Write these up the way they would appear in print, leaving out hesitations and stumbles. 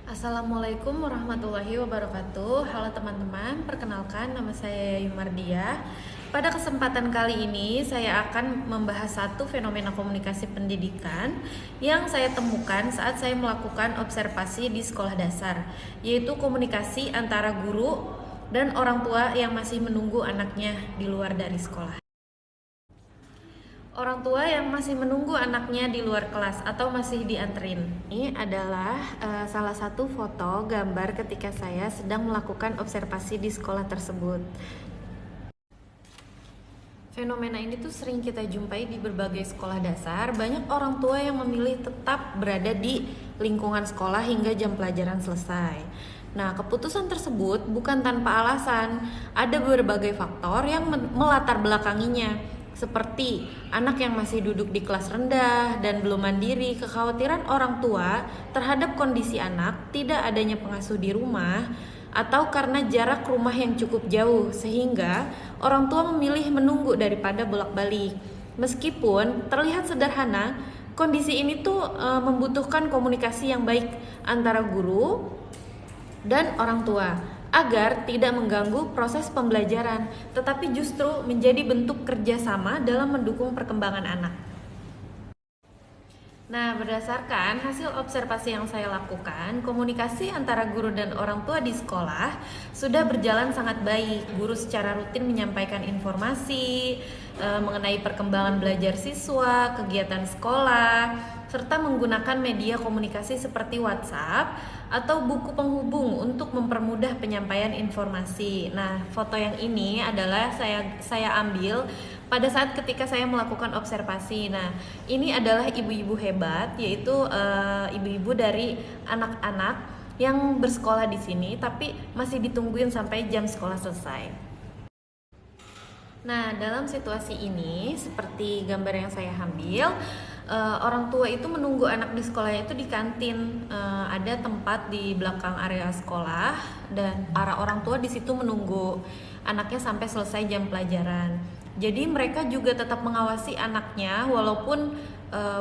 Assalamualaikum warahmatullahi wabarakatuh. Halo teman-teman, perkenalkan nama saya Yumardia. Pada kesempatan kali ini saya akan membahas satu fenomena komunikasi pendidikan yang saya temukan saat saya melakukan observasi di sekolah dasar, yaitu komunikasi antara guru dan orang tua yang masih menunggu anaknya di luar dari sekolah. Orang tua yang masih menunggu anaknya di luar kelas atau masih dianterin. Ini adalah salah satu foto gambar ketika saya sedang melakukan observasi di sekolah tersebut. Fenomena ini tuh sering kita jumpai di berbagai sekolah dasar. Banyak orang tua yang memilih tetap berada di lingkungan sekolah hingga jam pelajaran selesai. Nah, keputusan tersebut bukan tanpa alasan. Ada berbagai faktor yang melatar belakanginya, seperti anak yang masih duduk di kelas rendah dan belum mandiri, kekhawatiran orang tua terhadap kondisi anak, tidak adanya pengasuh di rumah, atau karena jarak rumah yang cukup jauh sehingga orang tua memilih menunggu daripada bolak-balik. Meskipun terlihat sederhana, kondisi ini tuh membutuhkan komunikasi yang baik antara guru dan orang tua agar tidak mengganggu proses pembelajaran, tetapi justru menjadi bentuk kerjasama dalam mendukung perkembangan anak. Nah, berdasarkan hasil observasi yang saya lakukan, komunikasi antara guru dan orang tua di sekolah sudah berjalan sangat baik. Guru secara rutin menyampaikan informasi mengenai perkembangan belajar siswa, kegiatan sekolah, serta menggunakan media komunikasi seperti WhatsApp atau buku penghubung untuk mempermudah penyampaian informasi. Nah, foto yang ini adalah saya ambil pada saat ketika saya melakukan observasi. Nah, ini adalah ibu-ibu hebat, yaitu ibu-ibu dari anak-anak yang bersekolah di sini, tapi masih ditungguin sampai jam sekolah selesai. Nah, dalam situasi ini, seperti gambar yang saya ambil, orang tua itu menunggu anak di sekolah itu di kantin. Ada tempat di belakang area sekolah dan para orang tua di situ menunggu anaknya sampai selesai jam pelajaran. Jadi mereka juga tetap mengawasi anaknya walaupun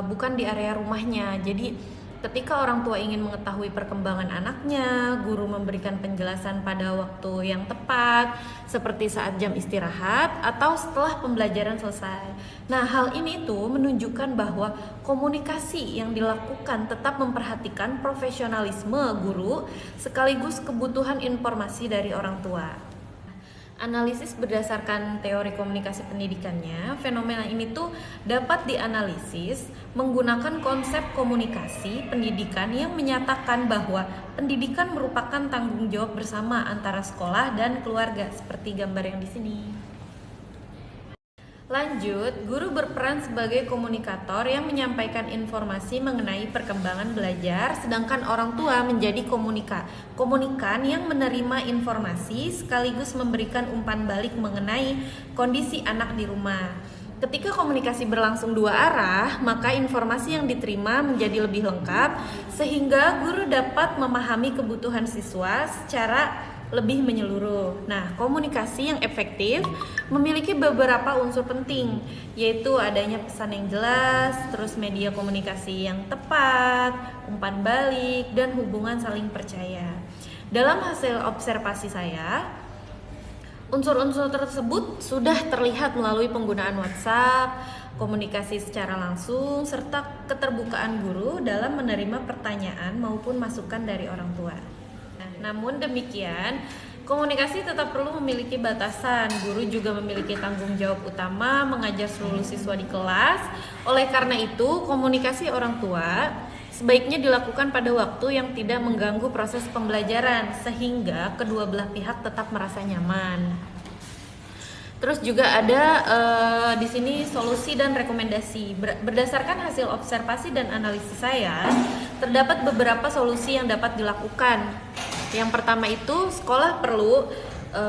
bukan di area rumahnya. Jadi ketika orang tua ingin mengetahui perkembangan anaknya, guru memberikan penjelasan pada waktu yang tepat, seperti saat jam istirahat atau setelah pembelajaran selesai. Nah, hal ini tuh menunjukkan bahwa komunikasi yang dilakukan tetap memperhatikan profesionalisme guru sekaligus kebutuhan informasi dari orang tua. Analisis berdasarkan teori komunikasi pendidikannya, fenomena ini tuh dapat dianalisis menggunakan konsep komunikasi pendidikan yang menyatakan bahwa pendidikan merupakan tanggung jawab bersama antara sekolah dan keluarga, seperti gambar yang di sini. Lanjut, guru berperan sebagai komunikator yang menyampaikan informasi mengenai perkembangan belajar, sedangkan orang tua menjadi komunikan yang menerima informasi sekaligus memberikan umpan balik mengenai kondisi anak di rumah. Ketika komunikasi berlangsung dua arah, maka informasi yang diterima menjadi lebih lengkap sehingga guru dapat memahami kebutuhan siswa secara lebih menyeluruh. Nah, komunikasi yang efektif memiliki beberapa unsur penting, yaitu adanya pesan yang jelas, terus media komunikasi yang tepat, umpan balik, dan hubungan saling percaya. Dalam hasil observasi saya, unsur-unsur tersebut sudah terlihat melalui penggunaan WhatsApp, komunikasi secara langsung, serta keterbukaan guru dalam menerima pertanyaan maupun masukan dari orang tua. Namun demikian, komunikasi tetap perlu memiliki batasan. Guru juga memiliki tanggung jawab utama mengajar seluruh siswa di kelas. Oleh karena itu, komunikasi orang tua sebaiknya dilakukan pada waktu yang tidak mengganggu proses pembelajaran sehingga kedua belah pihak tetap merasa nyaman. Terus juga ada di sini solusi dan rekomendasi. Berdasarkan hasil observasi dan analisis saya, terdapat beberapa solusi yang dapat dilakukan. Yang pertama itu, sekolah perlu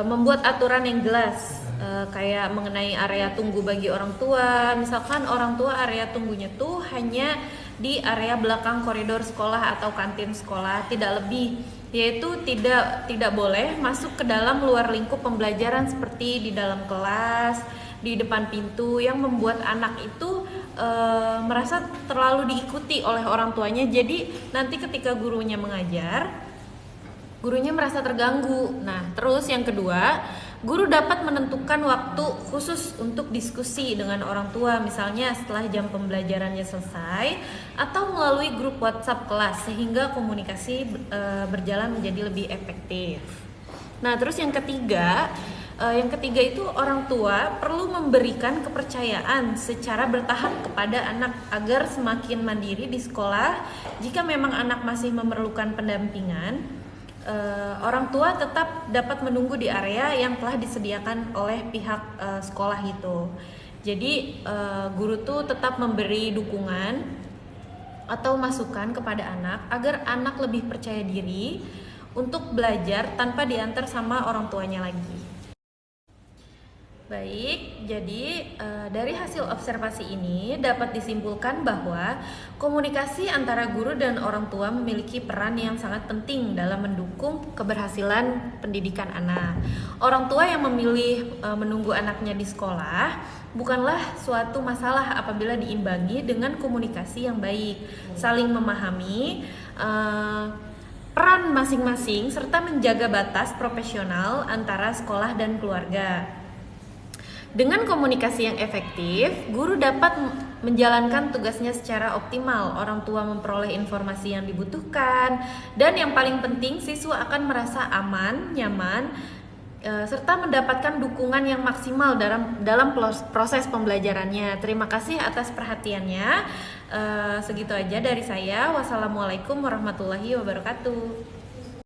membuat aturan yang jelas, kayak mengenai area tunggu bagi orang tua. Misalkan orang tua area tunggunya tuh hanya di area belakang koridor sekolah atau kantin sekolah, tidak lebih, yaitu tidak boleh masuk ke dalam luar lingkup pembelajaran seperti di dalam kelas, di depan pintu, yang membuat anak itu merasa terlalu diikuti oleh orang tuanya. Jadi nanti ketika gurunya mengajar, gurunya merasa terganggu. Nah, terus yang kedua, guru dapat menentukan waktu khusus untuk diskusi dengan orang tua, misalnya setelah jam pembelajarannya selesai atau melalui grup WhatsApp kelas, sehingga komunikasi berjalan menjadi lebih efektif. Nah, terus yang ketiga itu orang tua perlu memberikan kepercayaan secara bertahap kepada anak agar semakin mandiri di sekolah. Jika memang anak masih memerlukan pendampingan, orang tua tetap dapat menunggu di area yang telah disediakan oleh pihak sekolah itu. Jadi guru tuh tetap memberi dukungan atau masukan kepada anak agar anak lebih percaya diri untuk belajar tanpa diantar sama orang tuanya lagi. Baik, jadi dari hasil observasi ini dapat disimpulkan bahwa komunikasi antara guru dan orang tua memiliki peran yang sangat penting dalam mendukung keberhasilan pendidikan anak. Orang tua yang memilih menunggu anaknya di sekolah bukanlah suatu masalah apabila diimbangi dengan komunikasi yang baik, saling memahami peran masing-masing serta menjaga batas profesional antara sekolah dan keluarga. Dengan komunikasi yang efektif, guru dapat menjalankan tugasnya secara optimal, orang tua memperoleh informasi yang dibutuhkan, dan yang paling penting siswa akan merasa aman, nyaman, serta mendapatkan dukungan yang maksimal dalam proses pembelajarannya. Terima kasih atas perhatiannya. Segitu aja dari saya. Wassalamualaikum warahmatullahi wabarakatuh.